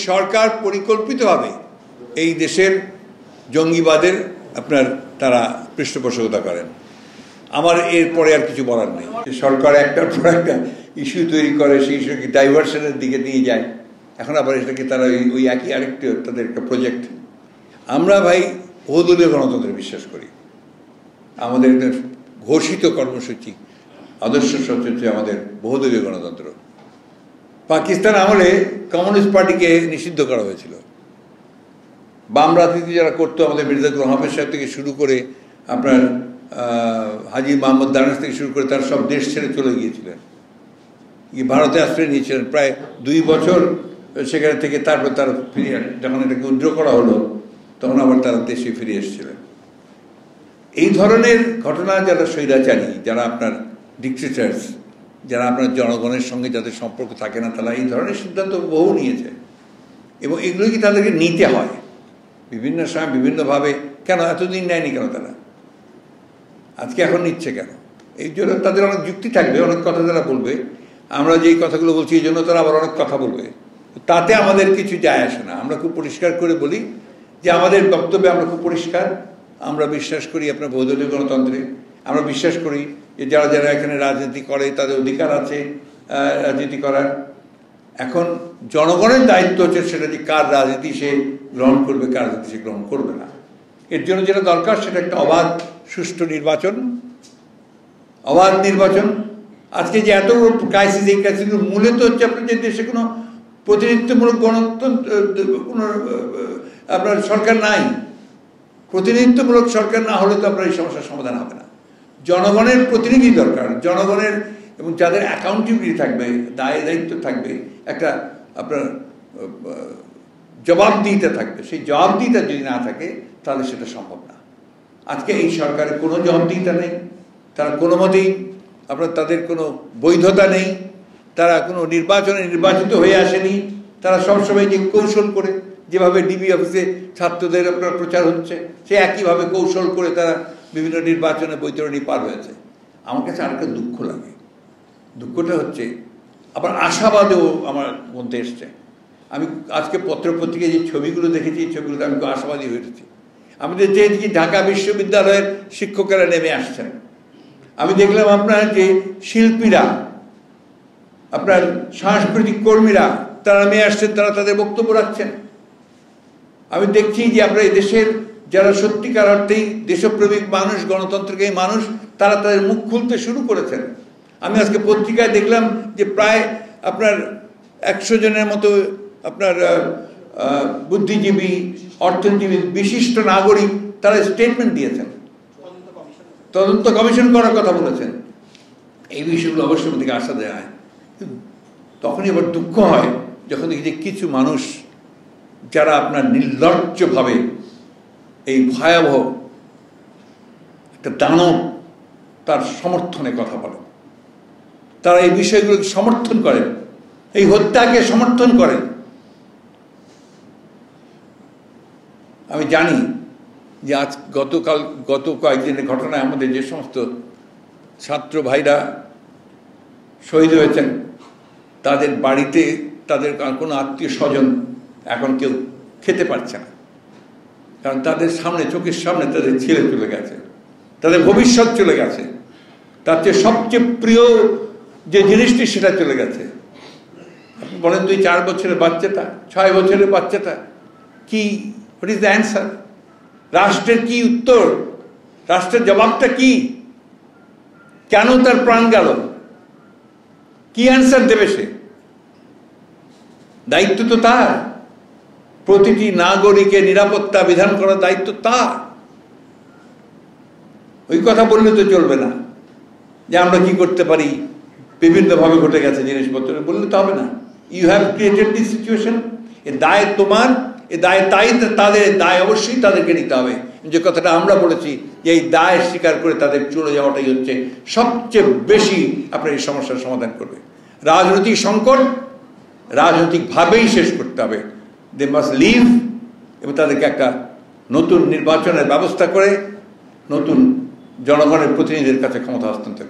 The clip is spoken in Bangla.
সরকার পরিকল্পিতভাবে এই দেশের জঙ্গিবাদের তারা পৃষ্ঠপোষকতা করেন। আমার এরপরে আর কিছু বলার নেই। সরকার একটার পর একটা ইস্যু তৈরি করে, সেই ইস্যুকে ডাইভার্সনের দিকে নিয়ে যায়। এখন আবার এটাকে তারা ওই একই আরেকটি তাদের একটা প্রজেক্ট। আমরা ভাই বহুদলীয় গণতন্ত্রে বিশ্বাস করি। আমাদের ঘোষিত কর্মসূচি, আদর্শ হচ্ছে আমাদের বহুদলীয় গণতন্ত্র। পাকিস্তান আমলে কমিউনিস্ট পার্টিকে নিষিদ্ধ করা হয়েছিল। বাম রাজনীতি যারা করতো, আমাদের মির্জা গোলাম হাফেজ সাহেব থেকে শুরু করে হাজী মোহাম্মদ দারাজ থেকে শুরু করে তারা সব দেশ ছেড়ে চলে গিয়েছিলেন, ভারতে আশ্রয় নিয়েছিলেন প্রায় 2 বছর। সেখানে থেকে তারপর তারা ফিরে, যখন এটাকে উইথড্র করা হলো তখন আবার তারা দেশে ফিরে এসেছিলেন। এই ধরনের ঘটনা যারা স্বৈরাচারী, যারা ডিকটেটরস, যারা জনগণের সঙ্গে যাদের সম্পর্ক থাকে না, তারা এই ধরনের সিদ্ধান্ত বহু নিয়েছে এবং এগুলো কি তাদেরকে নিতে হয় বিভিন্ন সময় বিভিন্নভাবে। কেন এতদিন নেয়নি কেন তারা, আজকে এখন নিচ্ছে কেন? এই জন্য তাদের অনেক যুক্তি থাকবে, অনেক কথা তারা বলবে। আমরা যেই কথাগুলো বলছি এই জন্য তারা আবার অনেক কথা বলবে, তাতে আমাদের কিছু যায় আসে না। আমরা খুব পরিষ্কার করে বলি যে আমাদের বক্তব্যে আমরা খুব পরিষ্কার। আমরা বিশ্বাস করি বহুদলীয় গণতন্ত্রে। আমরা বিশ্বাস করি যে যারা যারা এখানে রাজনীতি করে তাদের অধিকার আছে রাজনীতি করার। এখন জনগণের দায়িত্ব হচ্ছে সেটা যে কার রাজনীতি সে গ্রহণ করবে, কার রাজনীতি সে গ্রহণ করবে না। এর জন্য যেটা দরকার সেটা একটা অবাধ সুষ্ঠু নির্বাচন, অবাধ নির্বাচন। আজকে যে এত ক্রাইসিস, এই ক্রাইসিসগুলো মূলত হচ্ছে যে দেশে কোনো প্রতিনিধিত্বমূলক গণতন্ত্র, কোনো সরকার নাই। প্রতিনিধিত্বমূলক সরকার না হলে তো এই সমস্যার সমাধান হবে না। জনগণের প্রতিনিধি দরকার, জনগণের, এবং যাদের অ্যাকাউন্টেবিলিটি থাকবে, দায়িত্ব থাকবে, একটা জবাবদিহিতা থাকবে। সেই জবাবদিহিতা যদি না থাকে তাহলে সেটা সম্ভব না। আজকে এই সরকারের কোনো জবাবদিহিতা নেই। তারা কোনো মতেই তাদের কোনো বৈধতা নেই। তারা কোনো নির্বাচনে নির্বাচিত হয়ে আসেনি। তারা সবসময় যে কৌশল করে, যেভাবে ডিবি অফিসে ছাত্রদের প্রচার হচ্ছে, সে একইভাবে কৌশল করে তারা বিভিন্ন নির্বাচনে বৈতরণী পার হয়েছে। আমার কাছে আরেকটা দুঃখ লাগে। দুঃখটা হচ্ছে আবার আশাবাদেও আমার মধ্যে এসছে। আমি আজকে পত্রপত্রিকায় যে ছবিগুলো দেখেছি, এই ছবিগুলোতে আমি আশাবাদী হয়েছি। আমি দেখেছি ঢাকা বিশ্ববিদ্যালয়ের শিক্ষকেরা নেমে আসছেন। আমি দেখলাম যে শিল্পীরা, সাংস্কৃতিক কর্মীরা তারা নেমে আসছেন, তারা তাদের বক্তব্য রাখছেন। আমি দেখছি যে এই দেশের যারা সত্যিকার অর্থেই দেশপ্রেমিক মানুষ, গণতন্ত্রকে মানুষ, তারা তাদের মুখ খুলতে শুরু করেছেন। আমি আজকে পত্রিকায় দেখলাম যে প্রায় 100 জনের মতো বুদ্ধিজীবী, অর্থনীতিবিদ, বিশিষ্ট নাগরিক তারা স্টেটমেন্ট দিয়েছেন, তদন্ত কমিশন করার কথা বলেছেন। এই বিষয়গুলো অবশ্যই আমাদেরকে আশা দেওয়া হয়। তখনই আবার দুঃখ হয় যখন দেখি যে কিছু মানুষ যারা নির্লজ্জভাবে এই ভয়াবহ একটা দানব তার সমর্থনে কথা বলেন। তারা এই বিষয়গুলোকে সমর্থন করেন, এই হত্যাকে সমর্থন করেন। আমি জানি যে গত কয়েকদিনের ঘটনায় আমাদের যে সমস্ত ছাত্র ভাইরা শহীদ হয়েছেন, তাদের বাড়িতে তাদের কোনো আত্মীয় স্বজন এখন কেউ খেতে পারছে না, কারণ তাদের সামনে, চোখের সামনে তাদের ছেলে চলে গেছে, তাদের ভবিষ্যৎ চলে গেছে, তার চেয়ে সবচেয়ে প্রিয় যে জিনিসটি সেটা চলে গেছে। আপনি বলেন 4 বছরের বাচ্চাটা, 6 বছরের বাচ্চাটা কি, হোয়াট ইজ দ্য অ্যান্সার? রাষ্ট্রের কি উত্তর? রাষ্ট্রের জবাবটা কি? কেন তার প্রাণ গেল? কি অ্যান্সার দেবে সে? দায়িত্ব তো তার। প্রতিটি নাগরিকের নিরাপত্তা বিধান করার দায়িত্ব তার। ওই কথা বললে তো চলবে না যে আমরা কি করতে পারি, বিভিন্নভাবে ঘটে গেছে জিনিসপত্র, বললে তো হবে না। You have created this situation. এ দায় তোমার, এ দায় তাদের দায় অবশ্যই তাদেরকে নিতে হবে। যে কথাটা আমরা বলেছি যে এই দায় স্বীকার করে তাদের চলে যাওয়াটাই হচ্ছে সবচেয়ে বেশি এই সমস্যার সমাধান করবে। রাজনৈতিক সংকট রাজনৈতিকভাবেই শেষ করতে হবে। দে মাস্ট লিভ, এবং তাদেরকে একটা নতুন নির্বাচনের ব্যবস্থা করে নতুন জনগণের প্রতিনিধিদের কাছে ক্ষমতা হস্তান্তর